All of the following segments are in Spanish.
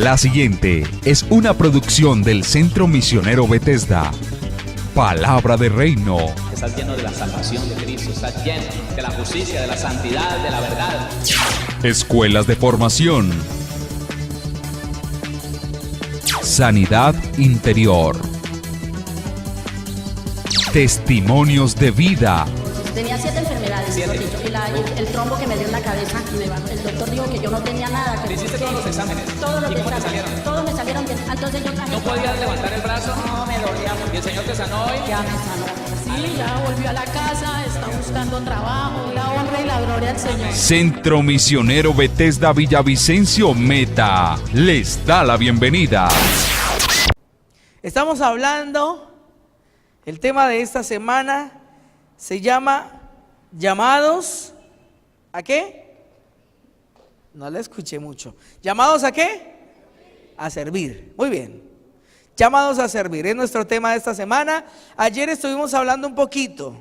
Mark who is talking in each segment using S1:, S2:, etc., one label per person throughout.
S1: La siguiente es una producción del Centro Misionero Bethesda. Palabra de Reino.
S2: Estás lleno de la salvación de Cristo, estás lleno de la justicia, de la santidad, de la verdad.
S1: Escuelas de formación. Sanidad interior. Testimonios de vida.
S3: Tenía 7 enfermedades, mejor dicho, y el trombo que me dio en la cabeza, el doctor dijo que yo no tenía nada. Que
S2: ¿Hiciste todos los exámenes?
S3: Todos los
S2: ¿Y cómo te
S3: exámenes,
S2: salieron?
S3: todos me salieron bien. Entonces yo traje.
S2: ¿No podías levantar el brazo?
S3: No, me dolía mucho.
S2: ¿Y el Señor te sanó hoy?
S3: Ya me sanó.
S4: Sí, ya volvió a la casa, está buscando trabajo, la honra y la gloria al Señor.
S1: Centro Misionero Bethesda Villavicencio Meta les da la bienvenida.
S5: Estamos hablando, el tema de esta semana se llama llamados ¿a qué? No le escuché mucho. ¿Llamados a qué? A servir. Muy bien. Llamados a servir es nuestro tema de esta semana. Ayer estuvimos hablando un poquito,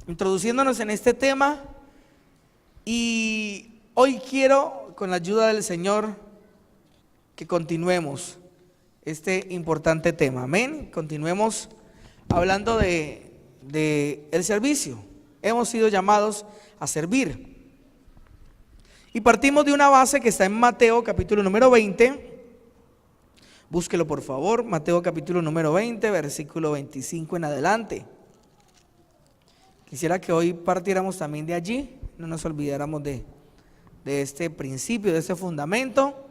S5: introduciéndonos en este tema, y hoy quiero, con la ayuda del Señor, que continuemos este importante tema. Amén. Continuemos hablando de el servicio. Hemos sido llamados a servir. Y partimos de una base que está en Mateo capítulo número 20. Búsquelo por favor, Mateo capítulo número 20, versículo 25 en adelante. Quisiera que hoy partiéramos también de allí, no nos olvidáramos de este principio, de este fundamento.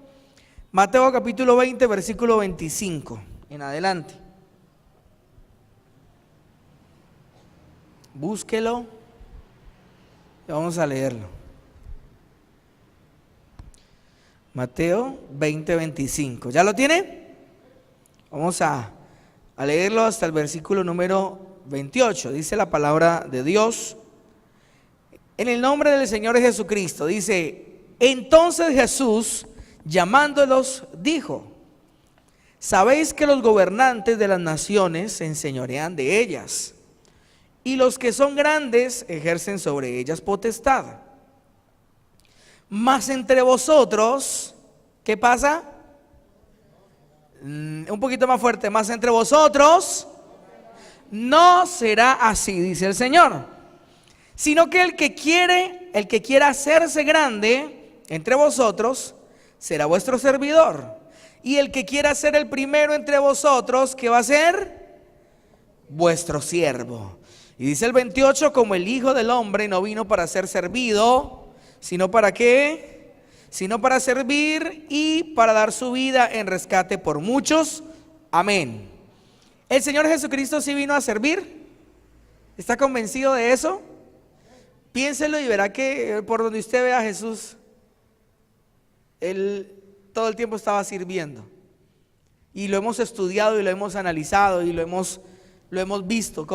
S5: Mateo capítulo 20, versículo 25 en adelante. Búsquelo y vamos a leerlo. Mateo 20, 25. ¿Ya lo tiene? Vamos a leerlo hasta el versículo número 28. Dice la palabra de Dios. En el nombre del Señor Jesucristo. Dice: entonces Jesús, llamándolos, dijo: sabéis que los gobernantes de las naciones se enseñorean de ellas, y los que son grandes ejercen sobre ellas potestad. Mas entre vosotros, ¿qué pasa? Un poquito más fuerte. Mas entre vosotros no será así, dice el Señor, sino que el que quiera hacerse grande entre vosotros será vuestro servidor, y el que quiera ser el primero entre vosotros, ¿qué va a ser? Vuestro siervo. Y dice el 28, como el Hijo del Hombre no vino para ser servido, sino para ¿qué? Sino para servir y para dar su vida en rescate por muchos. Amén. ¿El Señor Jesucristo sí vino a servir? ¿Está convencido de eso? Piénselo y verá que por donde usted ve a Jesús, Él todo el tiempo estaba sirviendo. Y lo hemos estudiado y lo hemos analizado y lo hemos visto.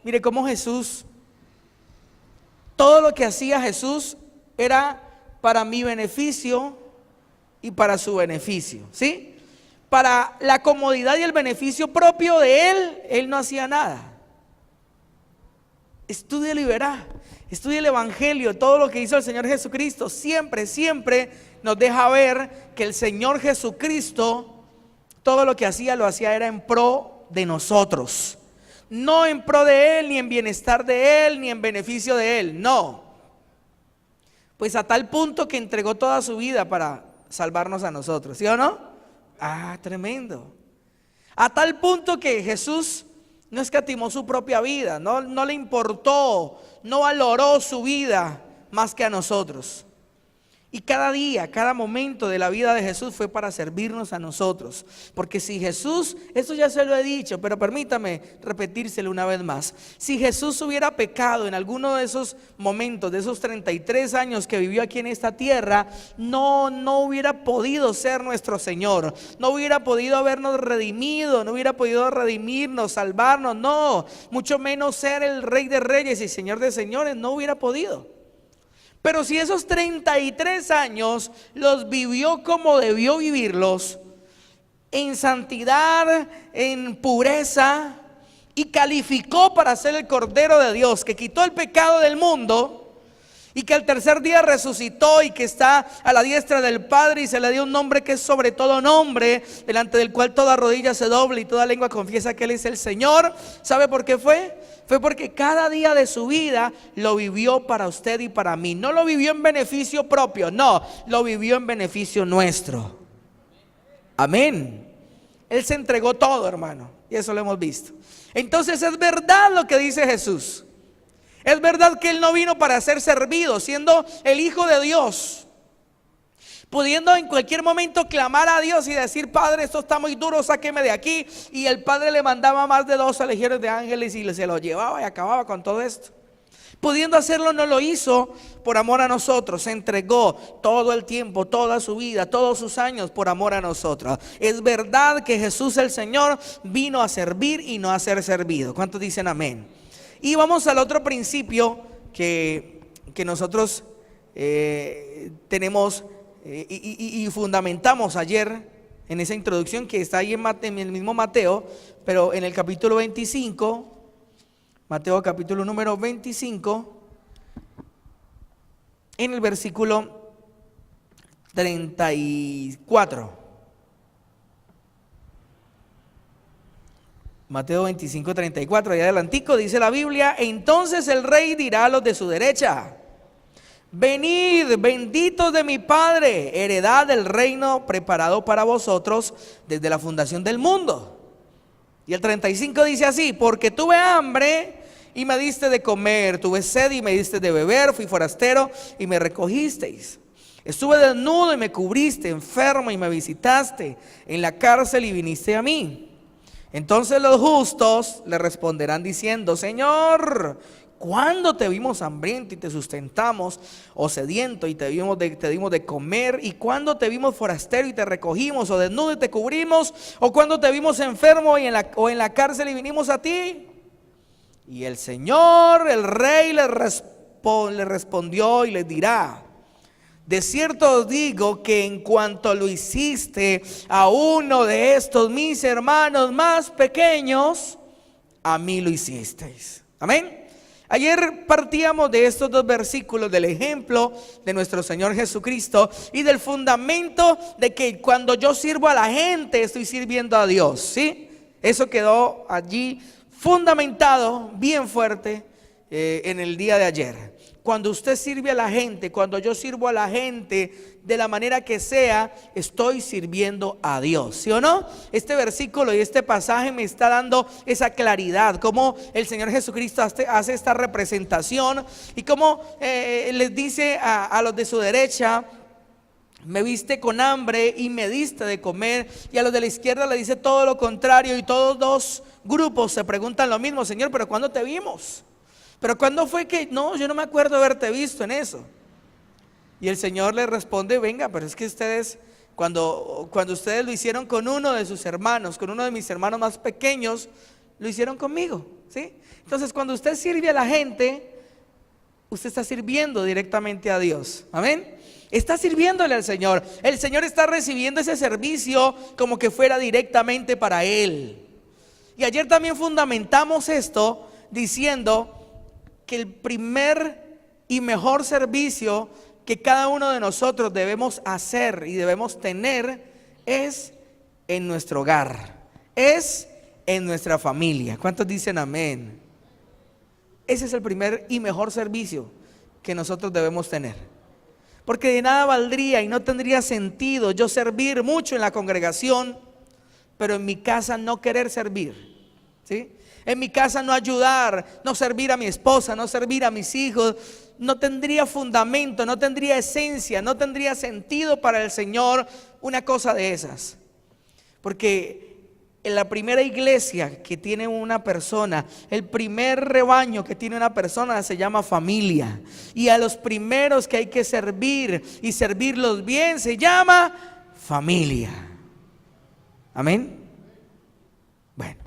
S5: Mire cómo Jesús, todo lo que hacía Jesús era para mi beneficio y para su beneficio, ¿sí? Para la comodidad y el beneficio propio de Él no hacía nada. Estúdielo y verá. Estudia el Evangelio, todo lo que hizo el Señor Jesucristo. Siempre nos deja ver que el Señor Jesucristo, todo lo que hacía, lo hacía era en pro de nosotros. No en pro de Él, ni en bienestar de Él, ni en beneficio de Él, no. Pues a tal punto que entregó toda su vida para salvarnos a nosotros, ¿sí o no? Tremendo. A tal punto que Jesús no escatimó su propia vida, no le importó, no valoró su vida más que a nosotros. Y cada día, cada momento de la vida de Jesús fue para servirnos a nosotros. Porque si Jesús, esto ya se lo he dicho, pero permítame repetírselo una vez más. Si Jesús hubiera pecado en alguno de esos momentos, de esos 33 años que vivió aquí en esta tierra, no hubiera podido ser nuestro Señor. No hubiera podido habernos redimido, no hubiera podido redimirnos, salvarnos, no. Mucho menos ser el Rey de Reyes y Señor de Señores, no hubiera podido. Pero si esos 33 años los vivió como debió vivirlos, en santidad, en pureza, y calificó para ser el Cordero de Dios que quitó el pecado del mundo, y que al tercer día resucitó y que está a la diestra del Padre y se le dio un nombre que es sobre todo nombre, delante del cual toda rodilla se doble y toda lengua confiesa que Él es el Señor. ¿Sabe por qué fue? Fue porque cada día de su vida lo vivió para usted y para mí. No lo vivió en beneficio propio, no, lo vivió en beneficio nuestro. Amén. Él se entregó todo, hermano, y eso lo hemos visto. Entonces es verdad lo que dice Jesús. Es verdad que Él no vino para ser servido, siendo el Hijo de Dios, pudiendo en cualquier momento clamar a Dios y decir: Padre, esto está muy duro, sáqueme de aquí. Y el Padre le mandaba más de 12 legiones de ángeles y se lo llevaba y acababa con todo esto. Pudiendo hacerlo, no lo hizo por amor a nosotros. Se entregó todo el tiempo, toda su vida, todos sus años por amor a nosotros. Es verdad que Jesús el Señor vino a servir y no a ser servido. ¿Cuántos dicen amén? Y vamos al otro principio que nosotros tenemos y fundamentamos ayer en esa introducción que está ahí en el mismo Mateo, pero en el capítulo 25, Mateo capítulo número 25, en el versículo 34. Mateo 25, 34, allá adelantico dice la Biblia: entonces el rey dirá a los de su derecha: venid, benditos de mi Padre, heredad del reino preparado para vosotros desde la fundación del mundo. Y el 35 dice así: porque tuve hambre y me diste de comer, tuve sed y me diste de beber, fui forastero y me recogisteis, estuve desnudo y me cubriste, enfermo y me visitaste, en la cárcel y viniste a mí. Entonces los justos le responderán diciendo: Señor, ¿cuándo te vimos hambriento y te sustentamos, o sediento y te dimos de comer? ¿Y cuándo te vimos forastero y te recogimos, o desnudo y te cubrimos? ¿O cuándo te vimos enfermo o en la cárcel y vinimos a ti? Y el Señor, el Rey, le respondió y les dirá: de cierto os digo que en cuanto lo hiciste a uno de estos mis hermanos más pequeños, a mí lo hicisteis. Amén. Ayer partíamos de estos dos versículos, del ejemplo de nuestro Señor Jesucristo y del fundamento de que cuando yo sirvo a la gente estoy sirviendo a Dios, ¿sí? Eso quedó allí fundamentado bien fuerte en el día de ayer. Cuando usted sirve a la gente, cuando yo sirvo a la gente, de la manera que sea, estoy sirviendo a Dios, ¿sí o no? Este versículo y este pasaje me está dando esa claridad, cómo el Señor Jesucristo hace esta representación y cómo les dice a los de su derecha: me viste con hambre y me diste de comer. Y a los de la izquierda le dice todo lo contrario, y todos dos grupos se preguntan lo mismo: Señor, ¿pero cuándo te vimos? ¿Pero cuándo fue que? No, yo no me acuerdo haberte visto en eso. Y el Señor le responde: venga, pero es que ustedes, cuando ustedes lo hicieron con uno de sus hermanos, con uno de mis hermanos más pequeños, lo hicieron conmigo, ¿sí? Entonces, cuando usted sirve a la gente, usted está sirviendo directamente a Dios. Amén. Está sirviéndole al Señor. El Señor está recibiendo ese servicio como que fuera directamente para Él. Y ayer también fundamentamos esto diciendo que el primer y mejor servicio que cada uno de nosotros debemos hacer y debemos tener es en nuestro hogar, es en nuestra familia. ¿Cuántos dicen amén? Ese es el primer y mejor servicio que nosotros debemos tener. Porque de nada valdría y no tendría sentido yo servir mucho en la congregación, pero en mi casa no querer servir, ¿sí? En mi casa no ayudar, no servir a mi esposa, no servir a mis hijos. No tendría fundamento, no tendría esencia, no tendría sentido para el Señor una cosa de esas. Porque en la primera iglesia que tiene una persona, el primer rebaño que tiene una persona se llama familia. Y a los primeros que hay que servir y servirlos bien se llama familia. Amén. Bueno,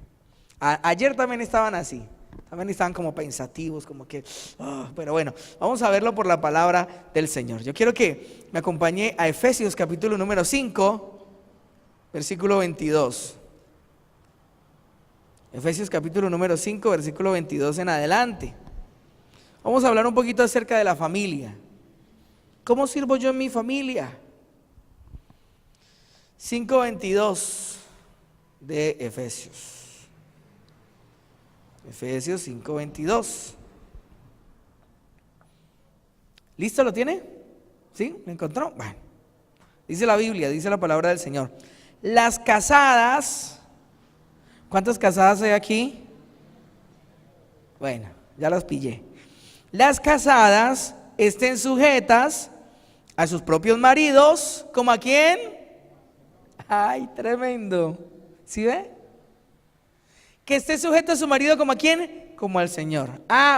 S5: ayer también estaban así. También estaban como pensativos, como que, pero bueno, vamos a verlo por la palabra del Señor. Yo quiero que me acompañe a Efesios capítulo número 5, versículo 22. Efesios capítulo número 5, versículo 22 en adelante. Vamos a hablar un poquito acerca de la familia. ¿Cómo sirvo yo en mi familia? 5:22 de Efesios. Efesios 5:22. ¿Listo? ¿Lo tiene? ¿Sí? ¿Me encontró? Bueno, dice la Biblia, dice la palabra del Señor. Las casadas, ¿cuántas casadas hay aquí? Bueno, ya las pillé. Las casadas estén sujetas a sus propios maridos, ¿como a quién? Ay, tremendo. ¿Sí ve? Que esté sujeto a su marido, ¿como a quién? Como al Señor.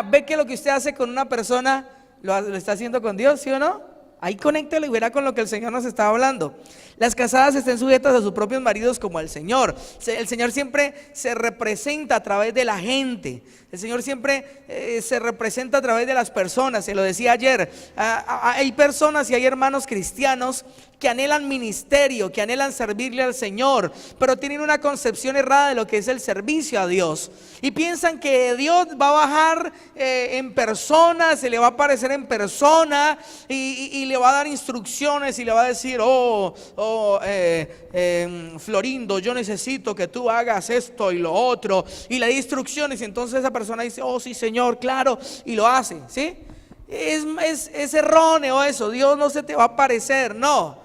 S5: ¿Ve que lo que usted hace con una persona lo está haciendo con Dios, sí o no? Ahí conéctelo y verá con lo que el Señor nos estaba hablando. Las casadas estén sujetas a sus propios maridos como al Señor. El Señor siempre se representa a través de la gente. El Señor siempre se representa a través de las personas. Se lo decía ayer. Hay personas y hay hermanos cristianos que anhelan ministerio, que anhelan servirle al Señor, pero tienen una concepción errada de lo que es el servicio a Dios. Y piensan que Dios va a bajar en persona, se le va a aparecer en persona y le va a dar instrucciones y le va a decir, Florindo, yo necesito que tú hagas esto y lo otro, y le da instrucciones, y entonces esa persona dice, sí Señor, claro, y lo hace, ¿sí? Es erróneo eso. Dios no se te va a aparecer, no.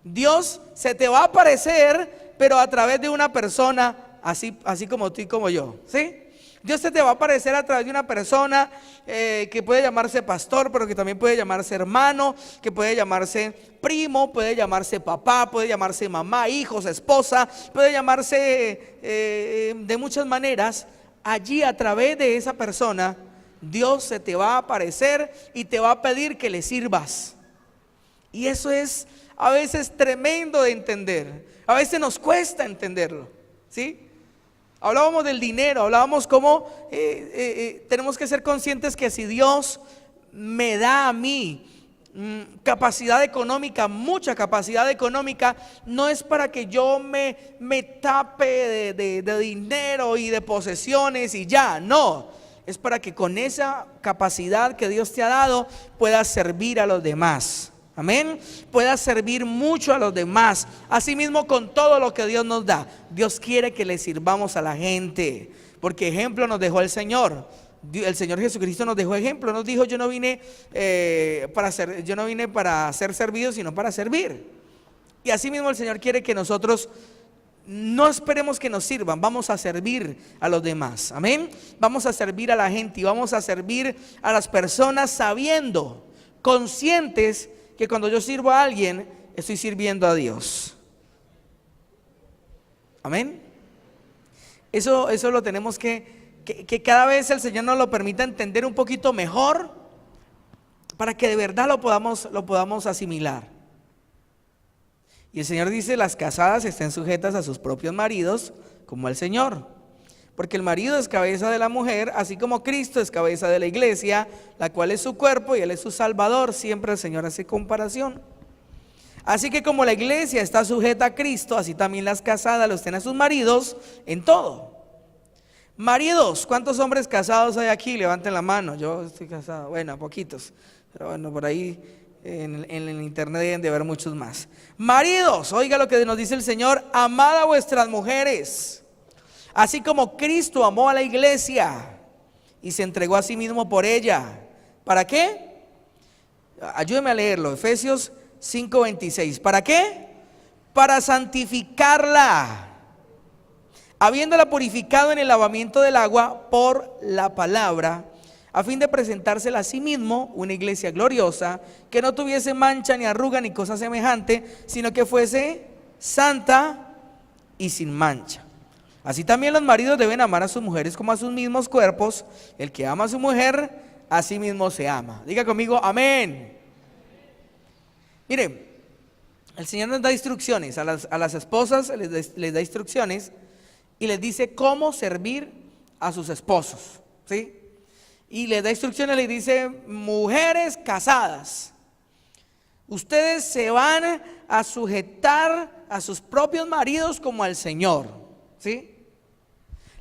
S5: Dios se te va a aparecer, pero a través de una persona así como tú y como yo, ¿sí? Dios se te va a aparecer a través de una persona que puede llamarse pastor, pero que también puede llamarse hermano, que puede llamarse primo, puede llamarse papá, puede llamarse mamá, hijos, esposa, puede llamarse de muchas maneras. Allí a través de esa persona Dios se te va a aparecer y te va a pedir que le sirvas. Y eso es a veces tremendo de entender. A veces nos cuesta entenderlo, ¿sí? Hablábamos del dinero, hablábamos cómo tenemos que ser conscientes que si Dios me da a mí capacidad económica, mucha capacidad económica, no es para que yo me tape de dinero y de posesiones y ya, no. Es para que con esa capacidad que Dios te ha dado puedas servir a los demás. Amén. Puedas servir mucho a los demás. Asimismo con todo lo que Dios nos da. Dios quiere que le sirvamos a la gente, porque ejemplo nos dejó el Señor. El Señor Jesucristo nos dejó ejemplo. Nos dijo, yo no vine para ser servido, sino para servir. Y asimismo el Señor quiere que nosotros no esperemos que nos sirvan, vamos a servir a los demás. Amén. Vamos a servir a la gente y vamos a servir a las personas sabiendo, conscientes que cuando yo sirvo a alguien estoy sirviendo a Dios. Amén. Eso lo tenemos que cada vez el Señor nos lo permita entender un poquito mejor, para que de verdad lo podamos asimilar. Y el Señor dice, las casadas estén sujetas a sus propios maridos como al Señor, porque el marido es cabeza de la mujer, así como Cristo es cabeza de la iglesia, la cual es su cuerpo y Él es su Salvador. Siempre el Señor hace comparación. Así que como la iglesia está sujeta a Cristo, así también las casadas lo estén a sus maridos en todo. Maridos, ¿cuántos hombres casados hay aquí? Levanten la mano. Yo estoy casado, bueno, poquitos, pero bueno, por ahí en el internet deben de haber muchos más. Maridos, oiga lo que nos dice el Señor: amad a vuestras mujeres, así como Cristo amó a la iglesia y se entregó a sí mismo por ella. ¿Para qué? Ayúdeme a leerlo, Efesios 5:26. ¿Para qué? Para santificarla, habiéndola purificado en el lavamiento del agua por la palabra, a fin de presentársela a sí mismo una iglesia gloriosa, que no tuviese mancha ni arruga ni cosa semejante, sino que fuese santa y sin mancha. Así también los maridos deben amar a sus mujeres como a sus mismos cuerpos. El que ama a su mujer, a sí mismo se ama. Diga conmigo, amén. Mire, el Señor nos da instrucciones a las esposas, les da instrucciones y les dice cómo servir a sus esposos, ¿sí? Y les da instrucciones, les dice: mujeres casadas, ustedes se van a sujetar a sus propios maridos como al Señor, ¿sí?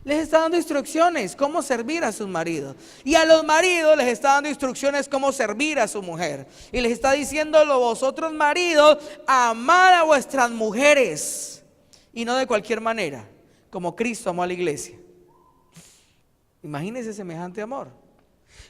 S5: Les está dando instrucciones cómo servir a sus maridos. Y a los maridos les está dando instrucciones cómo servir a su mujer. Y les está diciendo: vosotros maridos, amad a vuestras mujeres. Y no de cualquier manera, como Cristo amó a la iglesia. Imagínense semejante amor.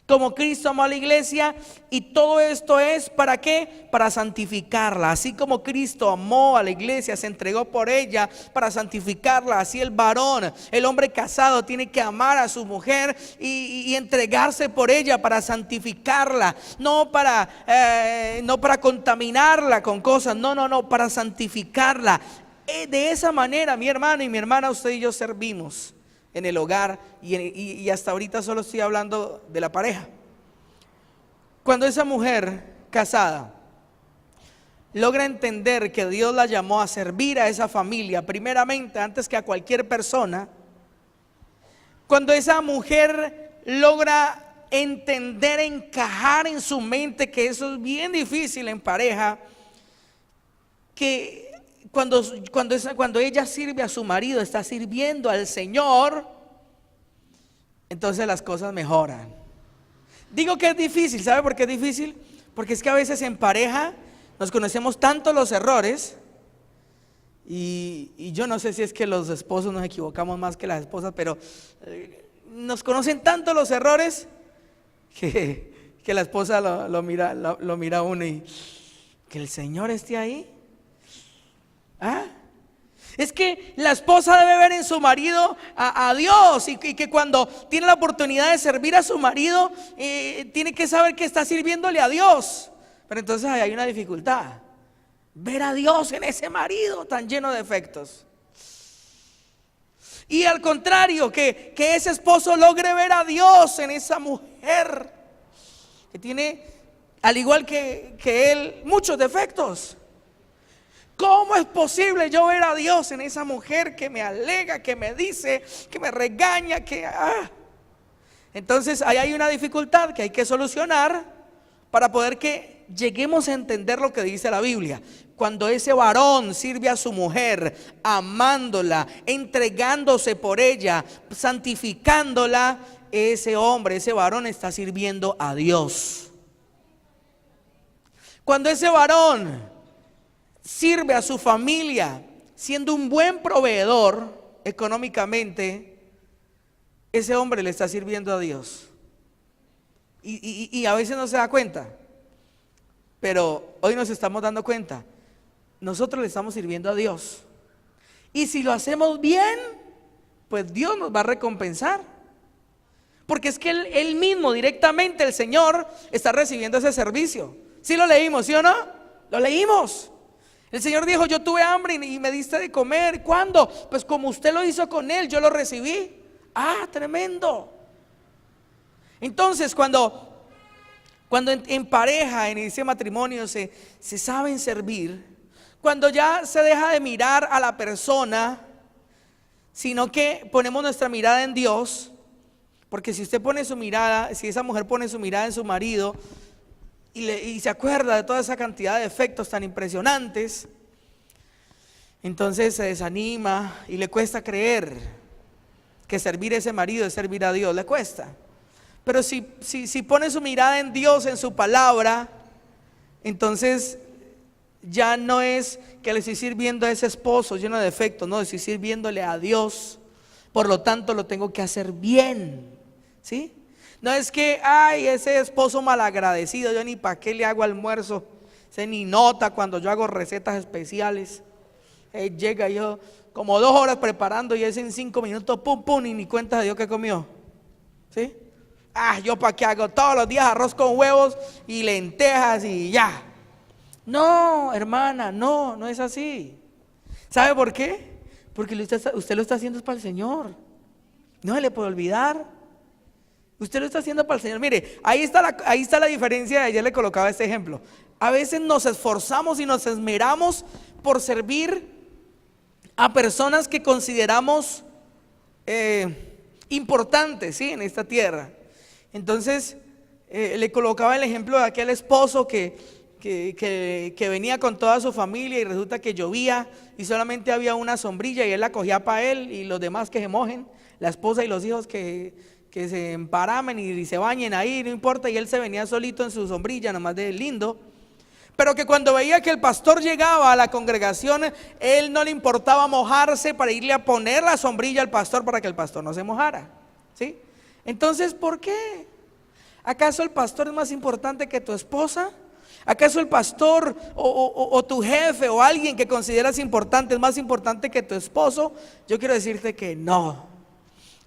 S5: Como Cristo amó a la iglesia, y todo esto es ¿para qué? Para santificarla. Así como Cristo amó a la iglesia, se entregó por ella para santificarla. Así el varón, el hombre casado, tiene que amar a su mujer y entregarse por ella para santificarla. No para contaminarla con cosas, no, para santificarla. De esa manera, mi hermano y mi hermana, usted y yo servimos en el hogar, y hasta ahorita solo estoy hablando de la pareja. Cuando esa mujer casada logra entender que Dios la llamó a servir a esa familia primeramente, antes que a cualquier persona, cuando esa mujer logra entender, encajar en su mente que eso es bien difícil en pareja, que cuando ella sirve a su marido, está sirviendo al Señor, entonces las cosas mejoran. Digo que es difícil, ¿sabe por qué es difícil? Porque es que a veces en pareja nos conocemos tanto los errores, y yo no sé si es que los esposos nos equivocamos más que las esposas, pero nos conocen tanto los errores que la esposa lo mira a uno y que el Señor esté ahí. Es que la esposa debe ver en su marido a Dios, y que cuando tiene la oportunidad de servir a su marido, tiene que saber que está sirviéndole a Dios. Pero entonces ahí hay una dificultad: ver a Dios en ese marido tan lleno de defectos. Y al contrario, que ese esposo logre ver a Dios en esa mujer que tiene, al igual que él, muchos defectos. ¿Cómo es posible yo ver a Dios en esa mujer que me alega, que me dice, que me regaña, Entonces ahí hay una dificultad que hay que solucionar para poder que lleguemos a entender lo que dice la Biblia. Cuando ese varón sirve a su mujer, amándola, entregándose por ella, santificándola, ese hombre, ese varón está sirviendo a Dios. Cuando ese varón sirve a su familia siendo un buen proveedor económicamente, ese hombre le está sirviendo a Dios. Y a veces no se da cuenta, pero hoy nos estamos dando cuenta. Nosotros le estamos sirviendo a Dios, y si lo hacemos bien, pues Dios nos va a recompensar, porque es que él mismo directamente, el Señor, está recibiendo ese servicio. ¿Sí lo leímos, sí o no? Lo leímos. El Señor dijo: yo tuve hambre y me diste de comer. ¿Cuándo? Pues como usted lo hizo con él, yo lo recibí. Tremendo. Entonces cuando en pareja, en ese matrimonio se saben servir, cuando ya se deja de mirar a la persona, sino que ponemos nuestra mirada en Dios. Porque si usted pone su mirada, si esa mujer pone su mirada en su marido y se acuerda de toda esa cantidad de efectos tan impresionantes, entonces se desanima y le cuesta creer que servir a ese marido es servir a Dios, le cuesta. Pero si pone su mirada en Dios, en su palabra, entonces ya no es que le estoy sirviendo a ese esposo lleno de defectos, no, estoy sirviéndole a Dios, por lo tanto lo tengo que hacer bien, ¿sí? No es que, ese esposo malagradecido, yo ni para qué le hago almuerzo, se ni nota cuando yo hago recetas especiales. Llega yo como 2 horas preparando y ese en 5 minutos, pum, y ni cuenta de Dios que comió, ¿sí? Yo para qué hago todos los días arroz con huevos y lentejas y ya. No, hermana, no es así. ¿Sabe por qué? Porque usted lo está haciendo es para el Señor. No se le puede olvidar. Usted lo está haciendo para el Señor. Mire, ahí está la diferencia. Ayer le colocaba este ejemplo. A veces nos esforzamos y nos esmeramos por servir a personas que consideramos importantes, ¿sí?, en esta tierra. Entonces le colocaba el ejemplo de aquel esposo que venía con toda su familia, y resulta que llovía y solamente había una sombrilla, y él la cogía para él y los demás que se mojen. la esposa y los hijos que se emparamen y se bañen ahí, no importa, y él se venía solito en su sombrilla, nomás de lindo. Pero que cuando veía que el pastor llegaba a la congregación, él no le importaba mojarse para irle a poner la sombrilla al pastor para que el pastor no se mojara, ¿sí? Entonces, ¿por qué? ¿Acaso el pastor es más importante que tu esposa? ¿Acaso el pastor o tu jefe o alguien que consideras importante es más importante que tu esposo? Yo quiero decirte que no.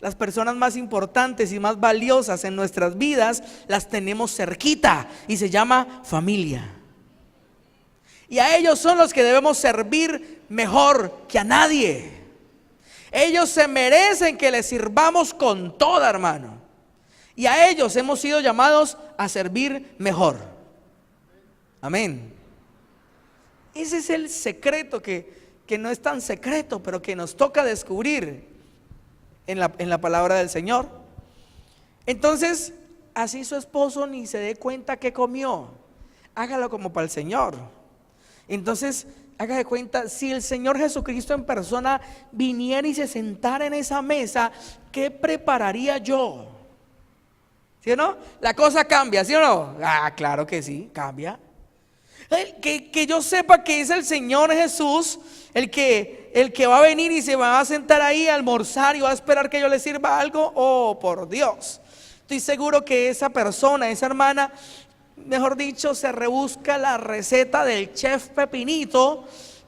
S5: Las personas más importantes y más valiosas en nuestras vidas las tenemos cerquita y se llama familia. Y a ellos son los que debemos servir mejor que a nadie. Ellos se merecen que les sirvamos con toda, hermano. Y a ellos hemos sido llamados a servir mejor. Amén. Ese es el secreto que no es tan secreto, pero que nos toca descubrir en la palabra del Señor. Entonces, así su esposo ni se dé cuenta que comió, hágalo como para el Señor. Entonces, haga de cuenta, si el Señor Jesucristo en persona viniera y se sentara en esa mesa, ¿qué prepararía yo? ¿Sí o no? La cosa cambia, ¿sí o no? Ah, claro que sí, cambia. Que yo sepa que es el Señor Jesús el que va a venir y se va a sentar ahí a almorzar y va a esperar que yo le sirva algo. Oh, por Dios. Estoy seguro que esa persona, esa hermana, mejor dicho, se rebusca la receta del chef Pepinito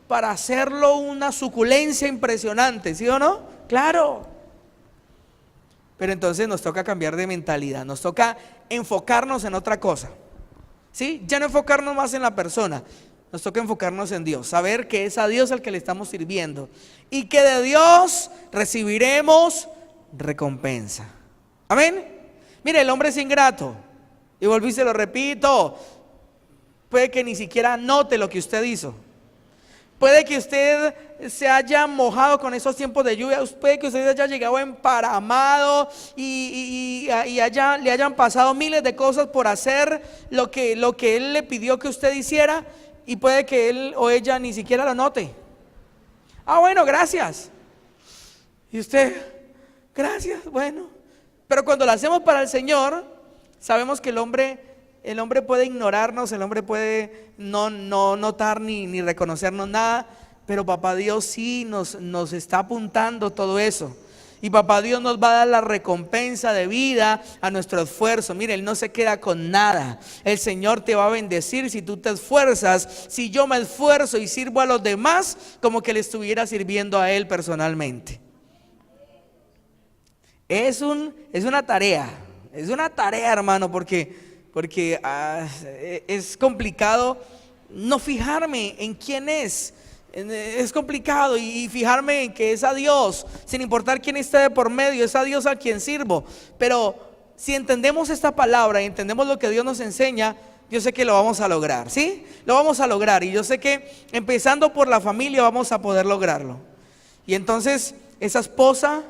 S5: para hacerlo una suculencia impresionante, ¿sí o no? Claro. Pero entonces nos toca cambiar de mentalidad, nos toca enfocarnos en otra cosa, ¿sí? Ya no enfocarnos más en la persona, nos toca enfocarnos en Dios, saber que es a Dios al que le estamos sirviendo y que de Dios recibiremos recompensa. Amén. Mire, el hombre es ingrato. Y volví y se lo repito, puede que ni siquiera note lo que usted hizo. Puede que usted se haya mojado con esos tiempos de lluvia, puede que usted haya llegado emparamado y le hayan pasado miles de cosas por hacer lo que él le pidió que usted hiciera, y puede que él o ella ni siquiera lo note. Ah, bueno, gracias. Y usted, gracias, bueno. Pero cuando lo hacemos para el Señor, sabemos que el hombre puede ignorarnos, el hombre puede no notar ni reconocernos nada, pero papá Dios sí nos está apuntando todo eso. Y papá Dios nos va a dar la recompensa de vida a nuestro esfuerzo. Mire, Él no se queda con nada. El Señor te va a bendecir si tú te esfuerzas. Si yo me esfuerzo y sirvo a los demás, como que le estuviera sirviendo a Él personalmente. Es una tarea, hermano, porque es complicado no fijarme en quién es. Es complicado y fijarme en que es a Dios, sin importar quién esté de por medio, es a Dios a quien sirvo. Pero si entendemos esta palabra y entendemos lo que Dios nos enseña, yo sé que lo vamos a lograr, ¿sí? Lo vamos a lograr, y yo sé que empezando por la familia vamos a poder lograrlo. Y entonces esa esposa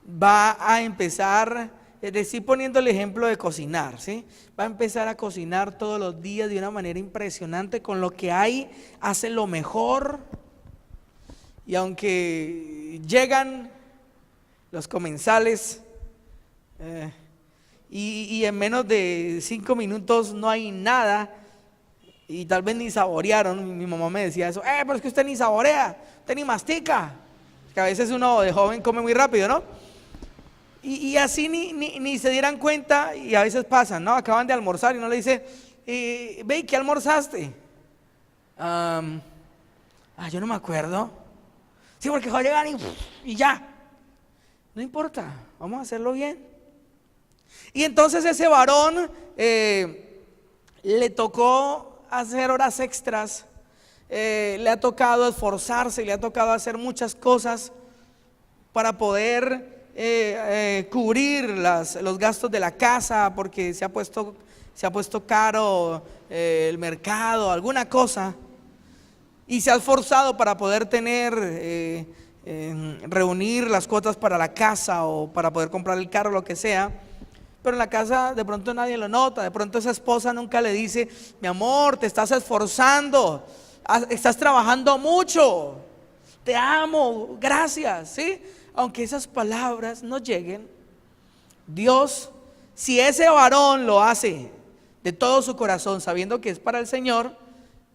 S5: va a empezar, es decir, poniendo el ejemplo de cocinar, ¿sí? Va a empezar a cocinar todos los días de una manera impresionante. Con lo que hay, hace lo mejor. Y aunque llegan los comensales y en menos de 5 minutos no hay nada, y tal vez ni saborearon, mi mamá me decía eso, pero es que usted ni saborea, usted ni mastica, que a veces uno de joven come muy rápido, ¿no? Y así ni se dieran cuenta, y a veces pasan, ¿no? Acaban de almorzar y uno le dice, ve, ¿qué almorzaste? Yo no me acuerdo. Sí, porque va a llegar y ya. No importa, vamos a hacerlo bien. Y entonces ese varón le tocó hacer horas extras, le ha tocado esforzarse, le ha tocado hacer muchas cosas para poder cubrir los gastos de la casa, porque se ha puesto caro el mercado, alguna cosa, y se ha esforzado para poder tener reunir las cuotas para la casa o para poder comprar el carro, lo que sea. Pero en la casa de pronto nadie lo nota, de pronto esa esposa nunca le dice, mi amor, te estás esforzando, estás trabajando mucho, te amo, gracias, ¿sí? aunque esas palabras no lleguen, Dios, si ese varón lo hace de todo su corazón, sabiendo que es para el Señor,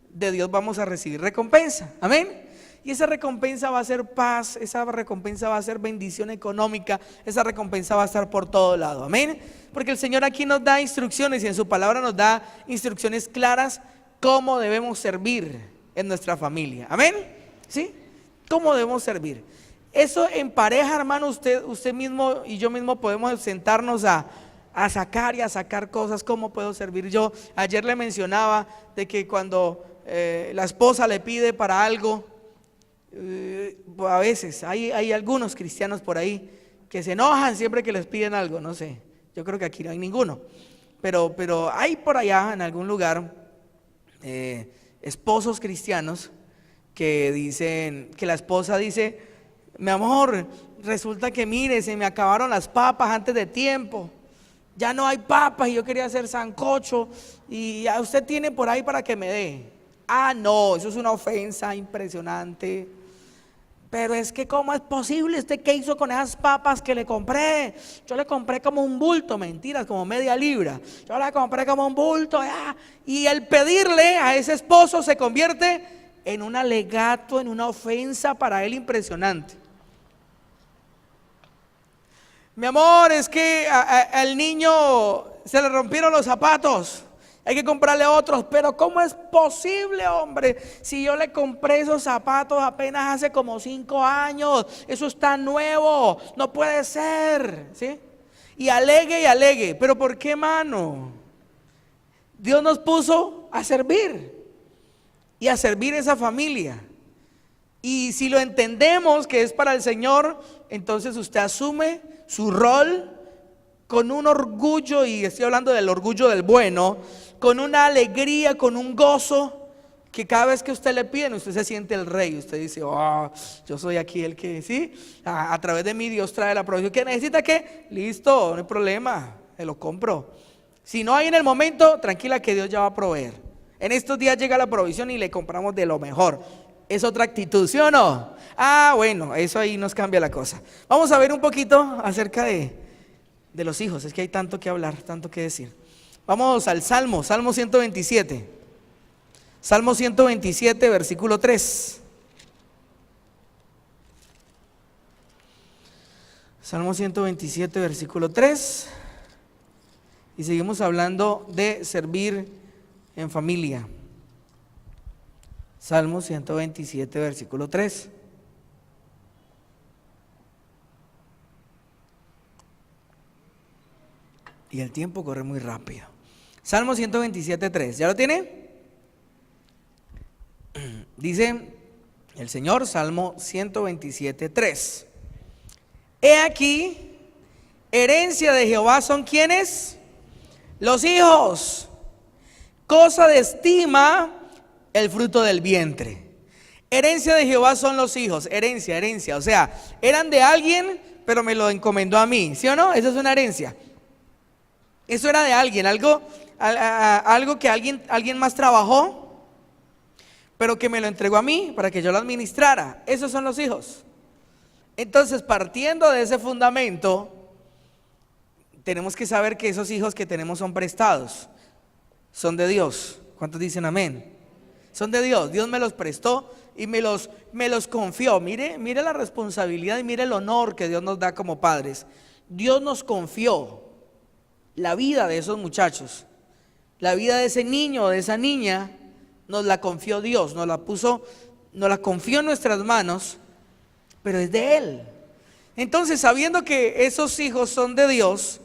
S5: de Dios vamos a recibir recompensa. Amén. Y esa recompensa va a ser paz, esa recompensa va a ser bendición económica, esa recompensa va a estar por todo lado. Amén. Porque el Señor aquí nos da instrucciones y en su palabra nos da instrucciones claras cómo debemos servir en nuestra familia. Amén. ¿Sí? ¿Cómo debemos servir? Eso en pareja, hermano, usted mismo y yo mismo podemos sentarnos a sacar cosas. ¿Cómo puedo servir yo? Ayer le mencionaba de que cuando la esposa le pide para algo, a veces hay algunos cristianos por ahí que se enojan siempre que les piden algo. No sé, yo creo que aquí no hay ninguno, pero hay por allá en algún lugar esposos cristianos que dicen, que la esposa dice: mi amor, resulta que mire, se me acabaron las papas antes de tiempo, ya no hay papas y yo quería hacer sancocho y a usted tiene por ahí para que me dé. Ah, no, eso es una ofensa impresionante. Pero es que ¿cómo es posible? ¿Usted qué hizo con esas papas que le compré? Yo le compré como un bulto, mentiras, como media libra. Yo la compré como un bulto, y el pedirle a ese esposo se convierte en un alegato, en una ofensa para él impresionante. Mi amor, es que al niño se le rompieron los zapatos, hay que comprarle otros. Pero ¿cómo es posible, hombre? Si yo le compré esos zapatos apenas hace como 5 años, eso está nuevo, no puede ser, ¿sí? Y alegue, pero ¿por qué, mano? Dios nos puso a servir y a servir esa familia. Y si lo entendemos que es para el Señor, entonces usted asume su rol con un orgullo, y estoy hablando del orgullo del bueno, con una alegría, con un gozo, que cada vez que usted le piden, usted se siente el rey. Usted dice: oh, yo soy aquí el que, sí, a través de mí Dios trae la provisión. ¿Qué necesita? ¿Qué? Listo, no hay problema, se lo compro. Si no hay en el momento, tranquila que Dios ya va a proveer. En estos días llega la provisión y le compramos de lo mejor. Es otra actitud, ¿sí o no? Ah, bueno, eso ahí nos cambia la cosa. Vamos a ver un poquito acerca de los hijos. Es que hay tanto que hablar, tanto que decir. Vamos al Salmo 127. Salmo 127, versículo 3. Salmo 127, versículo 3. Y seguimos hablando de servir en familia. Salmo 127, versículo 3. Y el tiempo corre muy rápido. Salmo 127, 3. ¿Ya lo tiene? Dice el Señor, Salmo 127, 3. He aquí, herencia de Jehová son ¿quiénes? Los hijos. Cosa de estima el fruto del vientre. Herencia de Jehová son los hijos. Herencia, o sea, eran de alguien, pero me lo encomendó a mí, ¿sí o no? Eso es una herencia. Eso era de alguien, algo que alguien más trabajó, pero que me lo entregó a mí para que yo lo administrara. Esos son los hijos. Entonces, partiendo de ese fundamento, tenemos que saber que esos hijos que tenemos son prestados, son de Dios. ¿Cuántos dicen amén? Son de Dios. Dios me los prestó y me los confió. Mire la responsabilidad y mire el honor que Dios nos da como padres. Dios nos confió la vida de esos muchachos, la vida de ese niño o de esa niña, nos la confió Dios, nos la confió en nuestras manos, pero es de Él. Entonces, sabiendo que esos hijos son de Dios,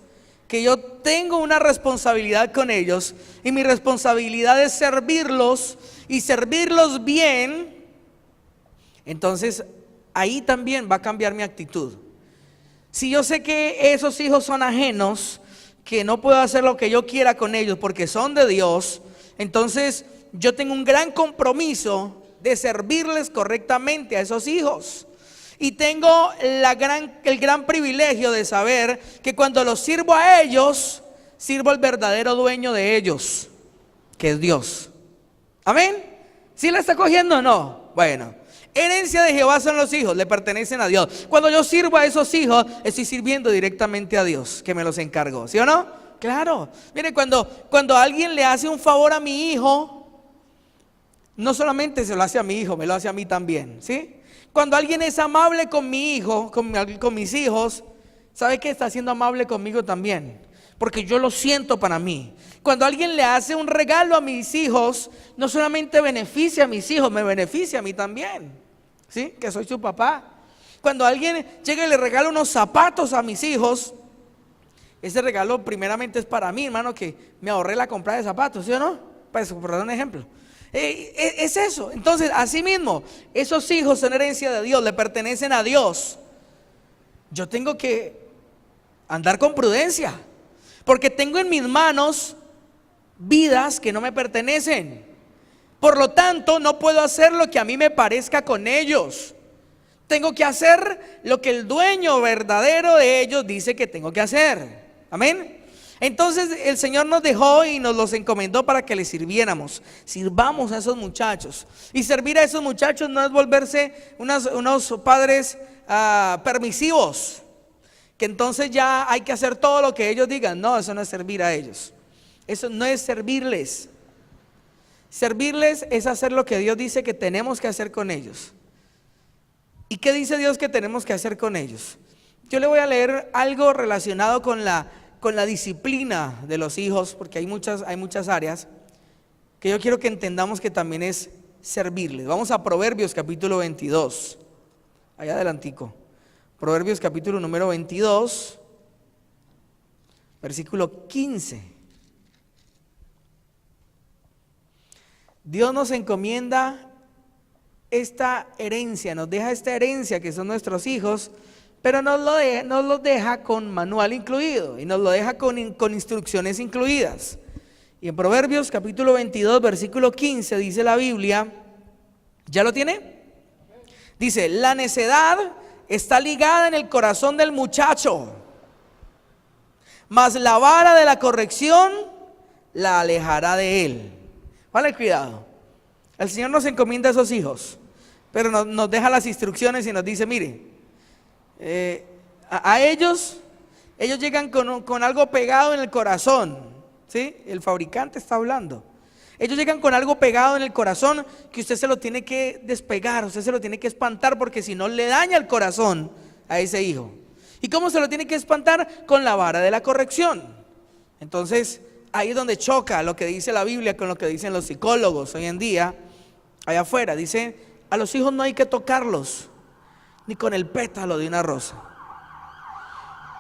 S5: que yo tengo una responsabilidad con ellos, y mi responsabilidad es servirlos y servirlos bien, entonces ahí también va a cambiar mi actitud. Si yo sé que esos hijos son ajenos, que no puedo hacer lo que yo quiera con ellos porque son de Dios, entonces yo tengo un gran compromiso de servirles correctamente a esos hijos. Y tengo el gran privilegio de saber que cuando los sirvo a ellos, sirvo al verdadero dueño de ellos, que es Dios. ¿Amén? ¿Sí la está cogiendo o no? Bueno, Herencia de Jehová son los hijos, le pertenecen a Dios. Cuando yo sirvo a esos hijos, estoy sirviendo directamente a Dios, que me los encargó, ¿sí o no? Claro. Mire, cuando alguien le hace un favor a mi hijo, no solamente se lo hace a mi hijo, me lo hace a mí también, ¿sí? Cuando alguien es amable con mi hijo, con mis hijos, ¿sabe qué? Está siendo amable conmigo también, porque yo lo siento para mí. Cuando alguien le hace un regalo a mis hijos, no solamente beneficia a mis hijos, me beneficia a mí también, ¿sí? Que soy su papá. Cuando alguien llega y le regala unos zapatos a mis hijos, ese regalo primeramente es para mí, hermano, que me ahorré la compra de zapatos, ¿sí o no? Pues, por dar un ejemplo. Es eso. Entonces, así mismo, esos hijos son herencia de Dios, le pertenecen a Dios. Yo tengo que andar con prudencia, porque tengo en mis manos vidas que no me pertenecen. Por lo tanto, no puedo hacer lo que a mí me parezca con ellos. Tengo que hacer lo que el dueño verdadero de ellos dice que tengo que hacer. Amén. Entonces el Señor nos dejó y nos los encomendó para que les sirviéramos. Sirvamos a esos muchachos. Y servir a esos muchachos no es volverse unos padres permisivos, que entonces ya hay que hacer todo lo que ellos digan. No, eso no es servir a ellos. Eso no es servirles. Servirles es hacer lo que Dios dice que tenemos que hacer con ellos. ¿Y qué dice Dios que tenemos que hacer con ellos? Yo le voy a leer algo relacionado con la disciplina de los hijos, porque hay muchas áreas que yo quiero que entendamos que también es servirles. Vamos a Proverbios capítulo 22, allá adelantico. Proverbios capítulo número 22, versículo 15. Dios nos encomienda esta herencia, nos deja esta herencia que son nuestros hijos, pero nos lo deja con manual incluido y nos lo deja con instrucciones incluidas. Y en Proverbios capítulo 22 versículo 15 dice la Biblia, ¿ya lo tiene? Dice, la necedad está ligada en el corazón del muchacho, mas la vara de la corrección la alejará de él. Vale, cuidado. El Señor nos encomienda a esos hijos, pero nos deja las instrucciones y nos dice, mire, a ellos llegan con algo pegado en el corazón, ¿sí? El fabricante está hablando. Ellos llegan con algo pegado en el corazón que usted se lo tiene que despegar, usted se lo tiene que espantar, porque si no le daña el corazón a ese hijo. ¿Y cómo se lo tiene que espantar? Con la vara de la corrección. Entonces, ahí es donde choca lo que dice la Biblia con lo que dicen los psicólogos hoy en día, allá afuera. Dice, a los hijos no hay que tocarlos, ni con el pétalo de una rosa,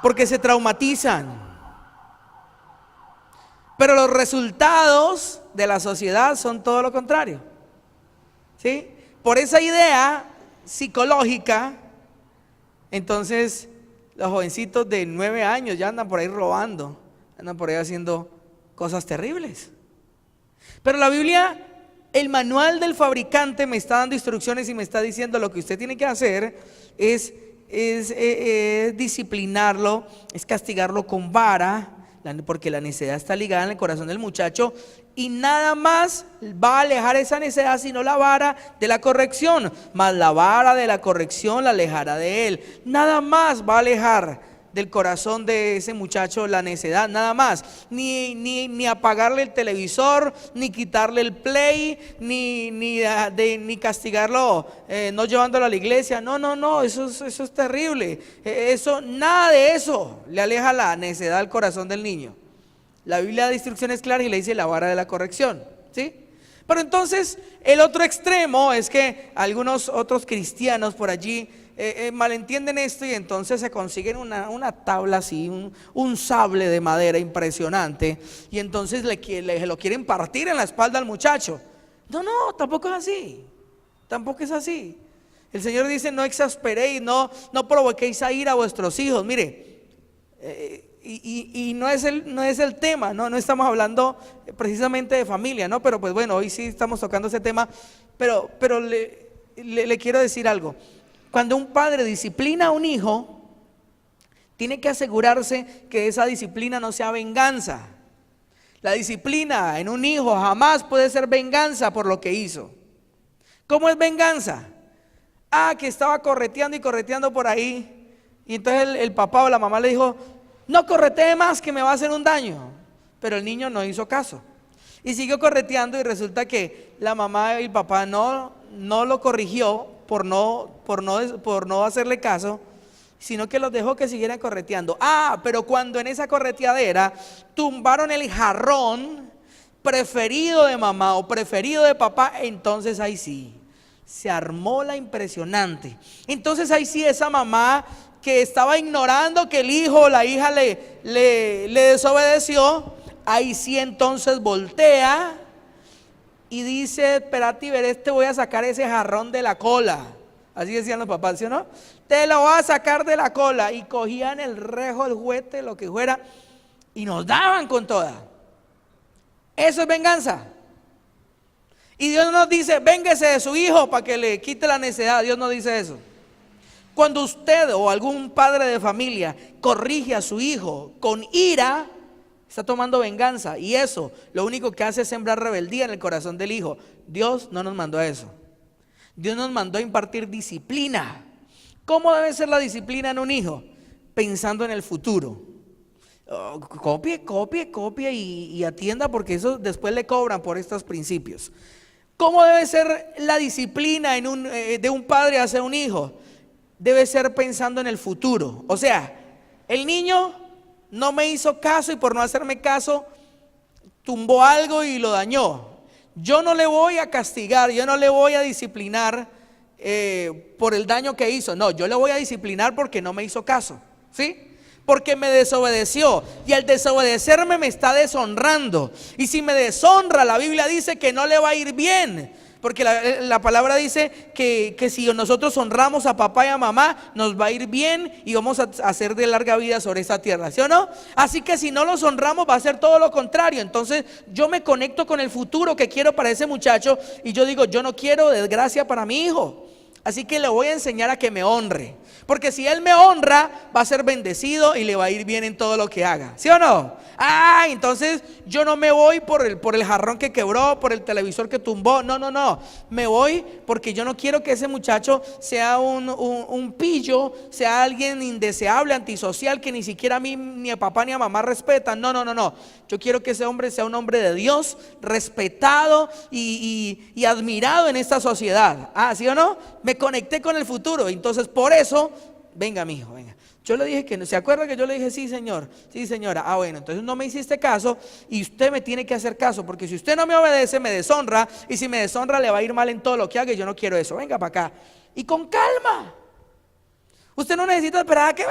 S5: porque se traumatizan. Pero los resultados de la sociedad son todo lo contrario, ¿sí? Por esa idea psicológica, entonces los jovencitos de 9 años ya andan por ahí robando, andan por ahí haciendo cosas terribles. Pero la Biblia, el manual del fabricante me está dando instrucciones y me está diciendo lo que usted tiene que hacer es disciplinarlo, es castigarlo con vara, porque la necedad está ligada en el corazón del muchacho, y nada más va a alejar esa necedad sino la vara de la corrección, mas la vara de la corrección la alejará de él. Nada más va a alejar del corazón de ese muchacho la necedad, nada más. Ni apagarle el televisor, ni quitarle el play, ni castigarlo no llevándolo a la iglesia. No, eso es terrible. Nada de eso le aleja la necedad al corazón del niño. La Biblia da instrucciones claras y le dice la vara de la corrección, ¿sí? Pero entonces el otro extremo es que algunos otros cristianos por allí malentienden esto, y entonces se consiguen una tabla así, un sable de madera impresionante, y entonces le lo quieren partir en la espalda al muchacho. No, tampoco es así. Tampoco es así. El Señor dice, no exasperéis, no provoquéis a ira a vuestros hijos. Mire, y no es el tema, no estamos hablando precisamente de familia, ¿no? Pero pues bueno, hoy sí estamos tocando ese tema, pero le quiero decir algo. Cuando un padre disciplina a un hijo, tiene que asegurarse que esa disciplina no sea venganza. La disciplina en un hijo jamás puede ser venganza por lo que hizo. ¿Cómo es venganza? que estaba correteando y correteando por ahí. Y entonces el papá o la mamá le dijo, no corretee más que me va a hacer un daño. Pero el niño no hizo caso. Y siguió correteando y resulta que la mamá y el papá no lo corrigió por no hacerle caso, sino que los dejó que siguieran correteando. Pero cuando en esa correteadera tumbaron el jarrón preferido de mamá o preferido de papá, entonces ahí sí, se armó la impresionante. Entonces ahí sí esa mamá que estaba ignorando que el hijo o la hija le desobedeció, ahí sí entonces voltea y dice, espérate, veré, te voy a sacar ese jarrón de la cola. Así decían los papás, ¿sí o no? Te lo voy a sacar de la cola. Y cogían el rejo, el juguete, lo que fuera, y nos daban con toda. Eso es venganza. Y Dios no nos dice, véngase de su hijo para que le quite la necedad. Dios no dice eso. Cuando usted o algún padre de familia corrige a su hijo con ira, está tomando venganza. Y eso lo único que hace es sembrar rebeldía en el corazón del hijo. Dios no nos mandó a eso. Dios nos mandó a impartir disciplina. ¿Cómo debe ser la disciplina en un hijo? Pensando en el futuro. Copie y atienda, porque eso después le cobran por estos principios. ¿Cómo debe ser la disciplina de un padre hacia un hijo? Debe ser pensando en el futuro. O sea, el niño no me hizo caso y por no hacerme caso tumbó algo y lo dañó. Yo no le voy a castigar, yo no le voy a disciplinar por el daño que hizo. No, yo le voy a disciplinar porque no me hizo caso, ¿sí? Porque me desobedeció, y al desobedecerme me está deshonrando. Y si me deshonra, la Biblia dice que no le va a ir bien. Porque la palabra dice que si nosotros honramos a papá y a mamá, nos va a ir bien y vamos a hacer de larga vida sobre esta tierra, ¿sí o no? Así que si no los honramos, va a ser todo lo contrario. Entonces yo me conecto con el futuro que quiero para ese muchacho, y yo digo, yo no quiero desgracia para mi hijo. Así que le voy a enseñar a que me honre. Porque si él me honra, va a ser bendecido y le va a ir bien en todo lo que haga, ¿sí o no? Entonces yo no me voy por el jarrón que quebró, por el televisor que tumbó. No, me voy porque yo no quiero que ese muchacho sea un pillo, sea alguien indeseable, antisocial, que ni siquiera a mí, ni a papá ni a mamá respetan. No, yo quiero que ese hombre sea un hombre de Dios, respetado y admirado en esta sociedad. ¿Sí o no? Me conecté con el futuro. Entonces por eso, venga mi hijo, venga. Yo le dije que no, ¿se acuerda que yo le dije sí señor? Sí señora. Bueno, entonces no me hiciste caso y usted me tiene que hacer caso, porque si usted no me obedece me deshonra, y si me deshonra le va a ir mal en todo lo que haga, y yo no quiero eso. Venga para acá y con calma. Usted no necesita esperar a que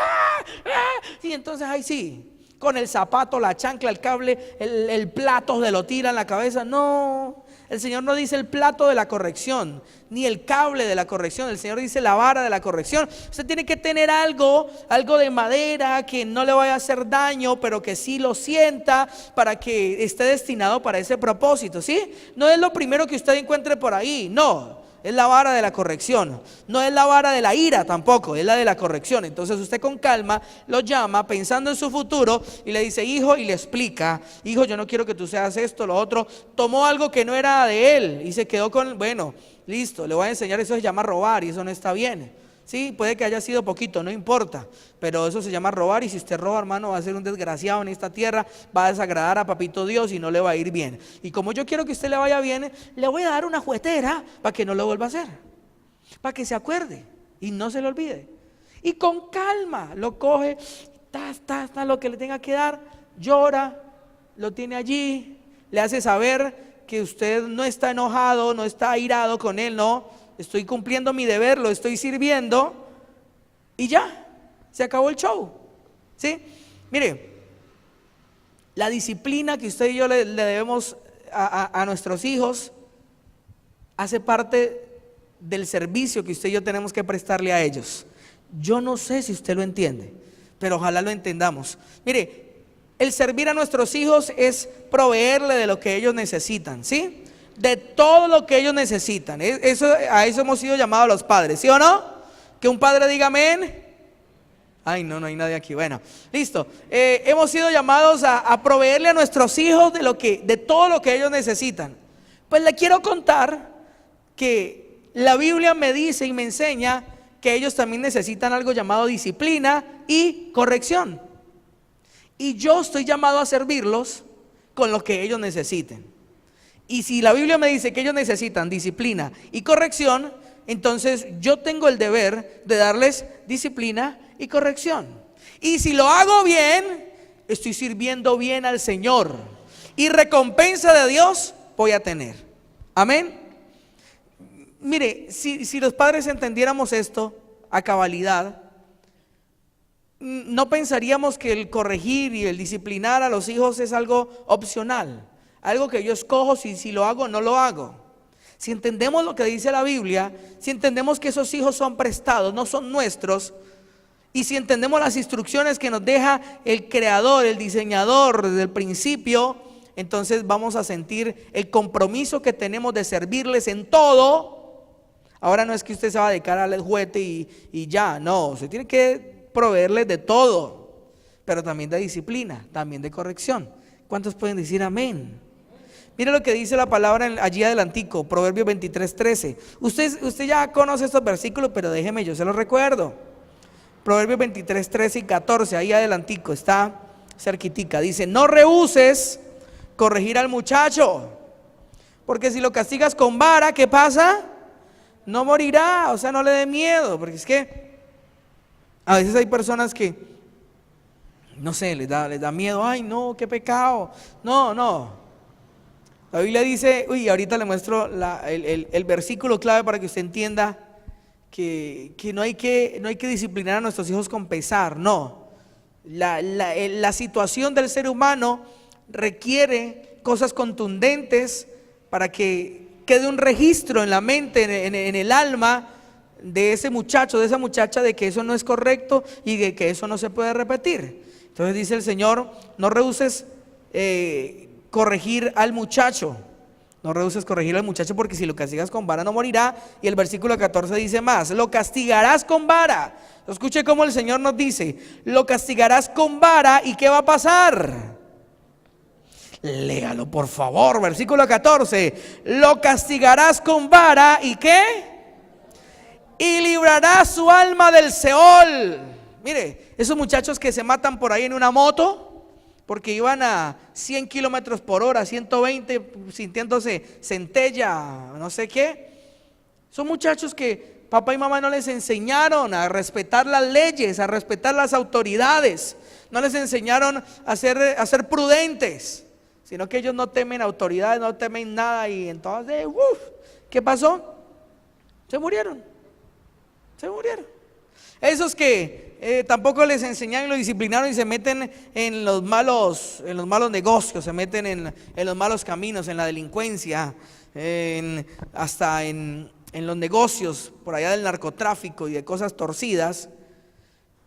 S5: y entonces ahí sí, con el zapato, la chancla, el cable, el plato se lo tira en la cabeza. No, el Señor no dice el plato de la corrección, ni el cable de la corrección. El Señor dice la vara de la corrección. Usted tiene que tener algo de madera que no le vaya a hacer daño, pero que sí lo sienta, para que esté destinado para ese propósito, ¿sí? No es lo primero que usted encuentre por ahí, no. Es la vara de la corrección. No es la vara de la ira tampoco, es la de la corrección. Entonces usted con calma lo llama pensando en su futuro y le dice, hijo, y le explica, hijo, yo no quiero que tú seas esto, lo otro. Tomó algo que no era de él y se quedó con, bueno, listo, le voy a enseñar, eso se llama robar y eso no está bien. Sí, puede que haya sido poquito, no importa, pero eso se llama robar, y si usted roba, hermano, va a ser un desgraciado en esta tierra, va a desagradar a papito Dios y no le va a ir bien. Y como yo quiero que usted le vaya bien, le voy a dar una juguetera para que no lo vuelva a hacer, para que se acuerde y no se le olvide. Y con calma lo coge, lo que le tenga que dar, llora, lo tiene allí, le hace saber que usted no está enojado, no está airado con él, no. Estoy cumpliendo mi deber, lo estoy sirviendo, y ya, se acabó el show, ¿sí? Mire, la disciplina que usted y yo le debemos a nuestros hijos hace parte del servicio que usted y yo tenemos que prestarle a ellos. Yo no sé si usted lo entiende, pero ojalá lo entendamos. Mire, el servir a nuestros hijos es proveerle de lo que ellos necesitan, ¿sí? De todo lo que ellos necesitan. A eso hemos sido llamados los padres, ¿sí o no? Que un padre diga amén. No hay nadie aquí. Bueno, listo. Hemos sido llamados a proveerle a nuestros hijos de todo lo que ellos necesitan. Pues le quiero contar que la Biblia me dice y me enseña que ellos también necesitan algo llamado disciplina y corrección. Y yo estoy llamado a servirlos con lo que ellos necesiten. Y si la Biblia me dice que ellos necesitan disciplina y corrección, entonces yo tengo el deber de darles disciplina y corrección. Y si lo hago bien, estoy sirviendo bien al Señor. Y recompensa de Dios voy a tener. Amén. Mire, si los padres entendiéramos esto a cabalidad, no pensaríamos que el corregir y el disciplinar a los hijos es algo opcional, algo que yo escojo, si lo hago o no lo hago. Si entendemos lo que dice la Biblia, si entendemos que esos hijos son prestados, no son nuestros, y si entendemos las instrucciones que nos deja el creador, el diseñador desde el principio, entonces vamos a sentir el compromiso que tenemos de servirles en todo. Ahora no es que usted se va a dedicar al juguete y ya, no, usted tiene que proveerles de todo, pero también de disciplina, también de corrección. ¿Cuántos pueden decir amén? Mire lo que dice la palabra allí adelantico, Proverbios 23:13. Usted ya conoce estos versículos, pero déjeme, yo se los recuerdo. Proverbios 23:13 y 14, ahí adelantico, está cerquitica. Dice, no rehuses corregir al muchacho, porque si lo castigas con vara, ¿qué pasa? No morirá, o sea, no le dé miedo, porque es que a veces hay personas que, no sé, les da miedo, ay no, qué pecado, no. La Biblia dice, ahorita le muestro el versículo clave para que usted entienda que no hay que disciplinar a nuestros hijos con pesar, no. La situación del ser humano requiere cosas contundentes para que quede un registro en la mente, en el alma de ese muchacho, de esa muchacha, de que eso no es correcto y de que eso no se puede repetir. Entonces dice el Señor, no rehuses corregir al muchacho. No rehuses corregir al muchacho, porque si lo castigas con vara no morirá. Y el versículo 14 dice más, lo castigarás con vara. Escuche cómo el Señor nos dice, lo castigarás con vara, ¿y qué va a pasar? Léalo por favor, versículo 14, lo castigarás con vara, ¿y qué? Y librarás su alma del Seol. Mire, esos muchachos que se matan por ahí en una moto, porque iban a 100 kilómetros por hora, 120, sintiéndose centella, no sé qué. Son muchachos que papá y mamá no les enseñaron a respetar las leyes, a respetar las autoridades. No les enseñaron a ser prudentes, sino que ellos no temen autoridades, no temen nada. Y entonces, ¿qué pasó? Se murieron. Esos que tampoco les enseñaron y lo disciplinaron y se meten en los malos negocios, se meten en los malos caminos, en la delincuencia, hasta en los negocios por allá del narcotráfico y de cosas torcidas,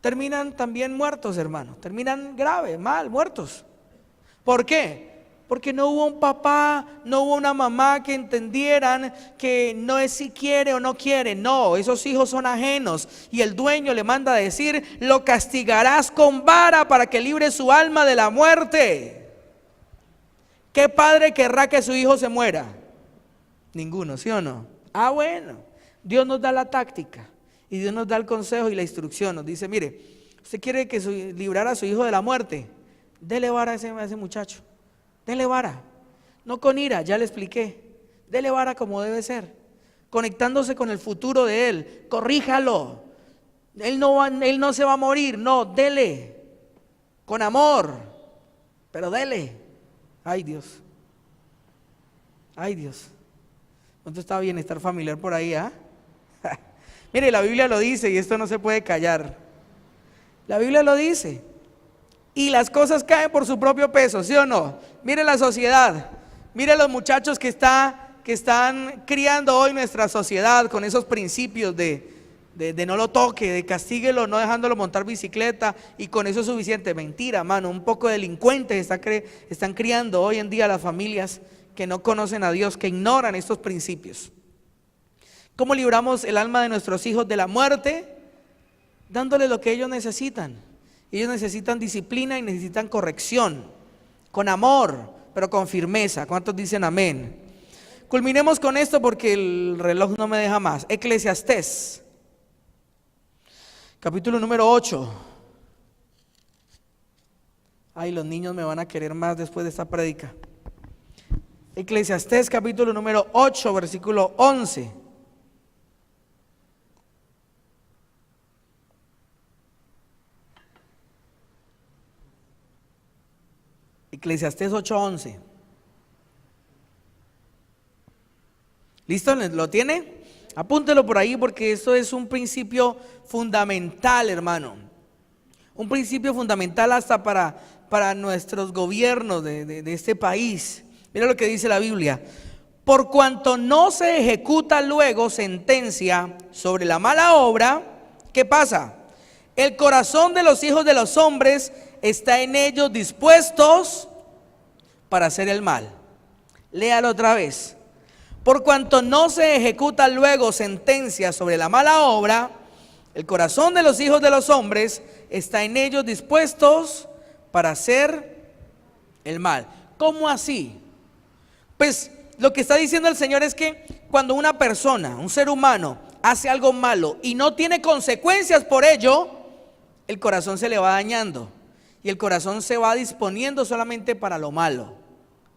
S5: terminan también muertos, hermano, terminan grave, mal, muertos. ¿Por qué? Porque no hubo un papá, no hubo una mamá que entendieran que no es si quiere o no quiere. No, esos hijos son ajenos y el dueño le manda a decir, lo castigarás con vara para que libre su alma de la muerte. ¿Qué padre querrá que su hijo se muera? Ninguno, ¿sí o no? Ah, bueno, Dios nos da la táctica y Dios nos da el consejo y la instrucción. Nos dice, mire, usted quiere que librar a su hijo de la muerte, dele vara a ese muchacho. Dele vara, no con ira, ya le expliqué. Dele vara como debe ser, conectándose con el futuro de él. Corríjalo. Él no se va a morir, no, dele con amor, pero dele. Ay Dios, ¿cuánto está bienestar familiar por ahí? Mire, la Biblia lo dice y esto no se puede callar. La Biblia lo dice. Y las cosas caen por su propio peso, ¿sí o no? Mire la sociedad, mire los muchachos que están criando hoy nuestra sociedad con esos principios de no lo toque, de castíguelo, no dejándolo montar bicicleta y con eso es suficiente. Mentira, mano, un poco delincuentes están criando hoy en día las familias que no conocen a Dios, que ignoran estos principios. ¿Cómo libramos el alma de nuestros hijos de la muerte? Dándoles lo que ellos necesitan. Ellos necesitan disciplina y necesitan corrección, con amor, pero con firmeza. ¿Cuántos dicen amén? culminemos con esto porque el reloj no me deja más. Eclesiastés, capítulo número 8. Ay, los niños me van a querer más después de esta prédica. Eclesiastés, capítulo número 8, versículo 11. Eclesiastés 8:11. ¿Listo? ¿Lo tiene? Apúntelo por ahí porque esto es un principio fundamental, hermano. Un principio fundamental hasta para nuestros gobiernos de este país. Mira lo que dice la Biblia. Por cuanto no se ejecuta luego sentencia sobre la mala obra, ¿qué pasa? El corazón de los hijos de los hombres está en ellos dispuestos para hacer el mal. Léalo otra vez. Por cuanto no se ejecuta luego sentencia sobre la mala obra, el corazón de los hijos de los hombres está en ellos dispuestos para hacer el mal. ¿Cómo así? Pues lo que está diciendo el Señor es que cuando una persona, un ser humano, hace algo malo y no tiene consecuencias por ello, el corazón se le va dañando y el corazón se va disponiendo solamente para lo malo.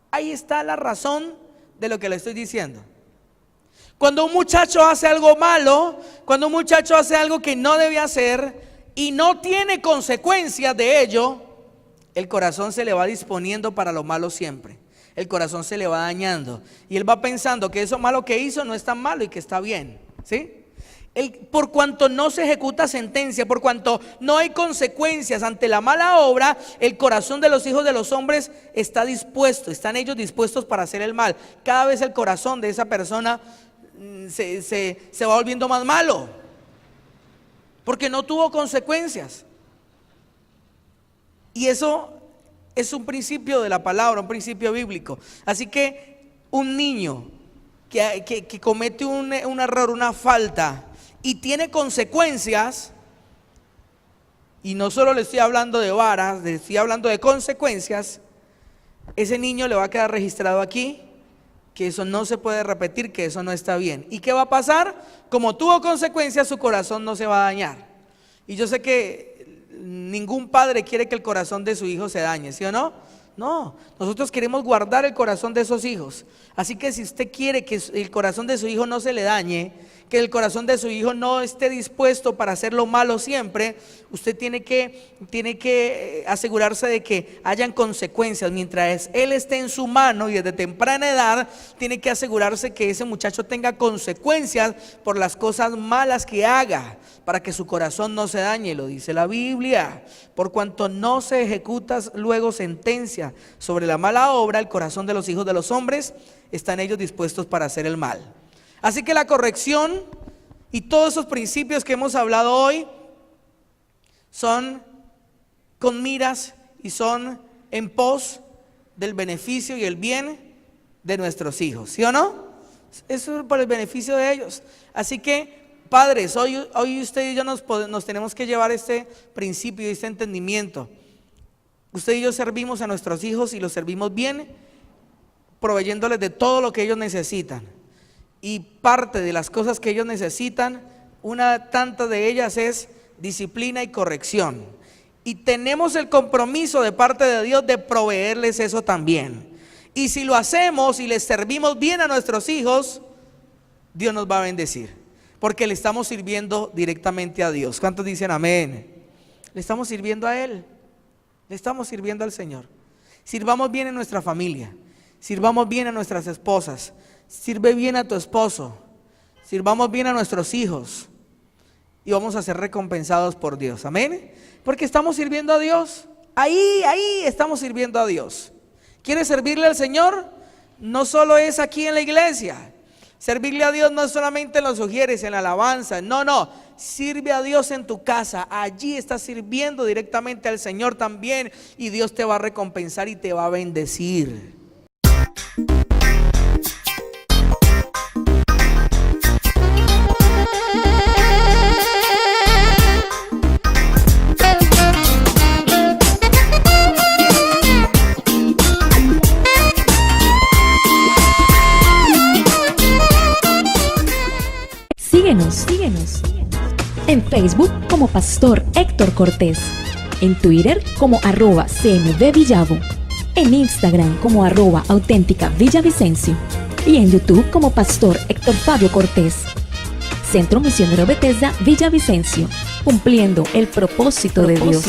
S5: Ahí está la razón de lo que le estoy diciendo. Cuando un muchacho hace algo malo, cuando un muchacho hace algo que no debe hacer y no tiene consecuencias de ello, el corazón se le va disponiendo para lo malo siempre. El corazón se le va dañando y él va pensando que eso malo que hizo no es tan malo y que está bien, ¿sí? Por cuanto no se ejecuta sentencia, por cuanto no hay consecuencias ante la mala obra, el corazón de los hijos de los hombres está dispuesto, están ellos dispuestos para hacer el mal. Cada vez el corazón de esa persona se va volviendo más malo, porque no tuvo consecuencias. Y eso es un principio de la palabra, un principio bíblico. Así que un niño que comete un error, una falta, y tiene consecuencias, y no solo le estoy hablando de varas, le estoy hablando de consecuencias, ese niño le va a quedar registrado aquí, que eso no se puede repetir, que eso no está bien. ¿Y qué va a pasar? Como tuvo consecuencias, su corazón no se va a dañar. Y yo sé que ningún padre quiere que el corazón de su hijo se dañe, ¿sí o no? No, nosotros queremos guardar el corazón de esos hijos. Así que si usted quiere que el corazón de su hijo no se le dañe, que el corazón de su hijo no esté dispuesto para hacer lo malo siempre, usted tiene que asegurarse de que hayan consecuencias. Mientras él esté en su mano y desde temprana edad, tiene que asegurarse que ese muchacho tenga consecuencias por las cosas malas que haga, para que su corazón no se dañe. Lo dice la Biblia. Por cuanto no se ejecuta luego sentencia sobre la mala obra, el corazón de los hijos de los hombres están ellos dispuestos para hacer el mal. Así que la corrección y todos esos principios que hemos hablado hoy son con miras y son en pos del beneficio y el bien de nuestros hijos, ¿sí o no? Eso es por el beneficio de ellos. Así que padres, hoy usted y yo nos tenemos que llevar este principio y este entendimiento. Usted y yo servimos a nuestros hijos y los servimos bien, proveyéndoles de todo lo que ellos necesitan. Y parte de las cosas que ellos necesitan, una tanta de ellas es disciplina y corrección. Y tenemos el compromiso de parte de Dios de proveerles eso también. Y si lo hacemos y les servimos bien a nuestros hijos, Dios nos va a bendecir, porque le estamos sirviendo directamente a Dios. ¿Cuántos dicen amén? Le estamos sirviendo a Él, le estamos sirviendo al Señor. Sirvamos bien en nuestra familia, sirvamos bien a nuestras esposas, sirve bien a tu esposo, sirvamos bien a nuestros hijos y vamos a ser recompensados por Dios, amén, porque estamos sirviendo a Dios. Ahí estamos sirviendo a Dios. ¿Quieres servirle al Señor? No solo es aquí en la iglesia. Servirle a Dios no es solamente en los sugieres, en la alabanza, no, sirve a Dios en tu casa. Allí estás sirviendo directamente al Señor también, y Dios te va a recompensar y te va a bendecir.
S6: Síguenos. En Facebook como Pastor Héctor Cortés. En Twitter como @CMVVillavo. En Instagram como @auténtica Villavicencio. Y en YouTube como Pastor Héctor Fabio Cortés. Centro Misionero Bethesda Villavicencio, cumpliendo el propósito de Dios.